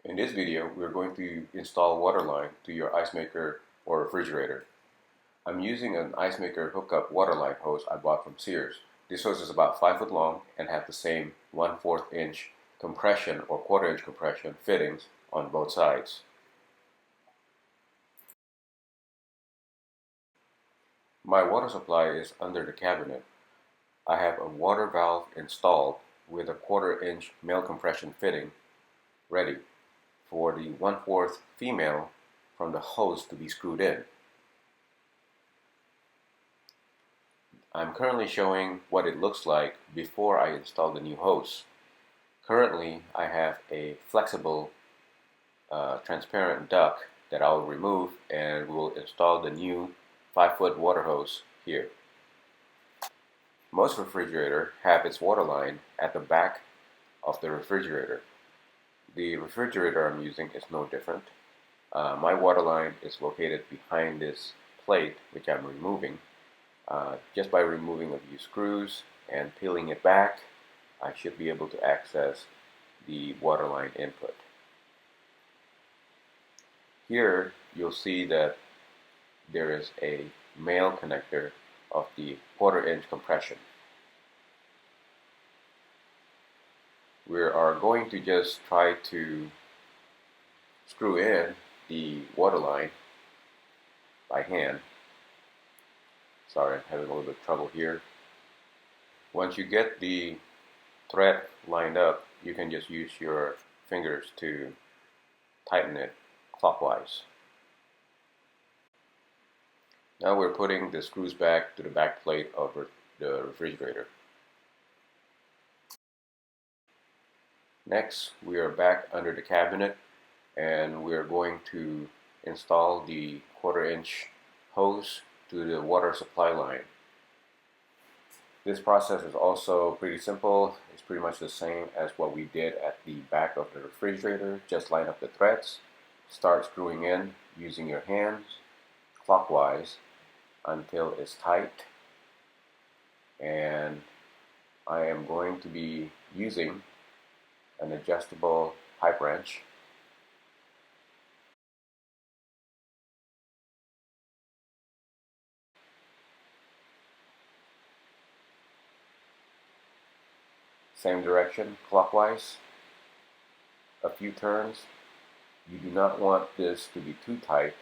In this video, we're going to install water line to your ice maker or refrigerator. I'm using an ice maker hookup water line hose I bought from Sears. This hose is about 5 foot long and have the same 1/4 inch compression or 1/4 inch compression fittings on both sides. My water supply is under the cabinet. I have a water valve installed with a 1/4 inch male compression fitting ready for the 1/4 female from the hose to be screwed in. I'm currently showing what it looks like before I install the new hose. Currently, I have a flexible transparent duct that I'll remove, and we will install the new 5-foot water hose here. Most refrigerators have its water line at the back of the refrigerator. The refrigerator I'm using is no different. My water line is located behind this plate, which I'm removing. Just by removing a few screws and peeling it back, I should be able to access the water line input. Here you'll see that there is a male connector of the 1/4 inch compression. We are going to just try to screw in the water line by hand. Sorry, I'm having a little bit of trouble here. Once you get the thread lined up, you can just use your fingers to tighten it clockwise. Now we're putting the screws back to the back plate of the refrigerator. Next, we are back under the cabinet, and we're going to install the 1/4 inch hose to the water supply line. This process is also pretty simple. It's pretty much the same as what we did at the back of the refrigerator. Just line up the threads, start screwing in using your hands clockwise until it's tight. And I am going to be using an adjustable pipe wrench. Same direction, clockwise. A few turns. You do not want this to be too tight.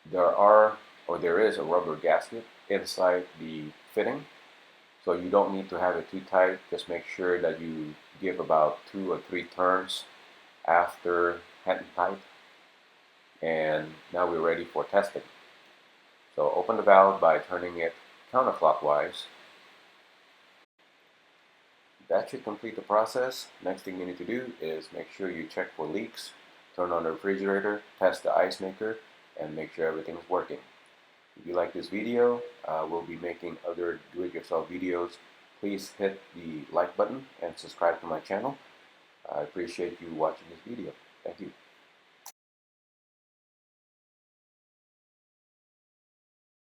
There is a rubber gasket inside the fitting, so you don't need to have it too tight. Just make sure that you give about 2 or 3 turns after hand tight. And now we're ready for testing. So open the valve by turning it counterclockwise. That should complete the process. Next thing you need to do is make sure you check for leaks, turn on the refrigerator, test the ice maker, and make sure everything's working. If you like this video, we'll be making other do-it-yourself videos. Please hit the like button and subscribe to my channel. I appreciate you watching this video. Thank you.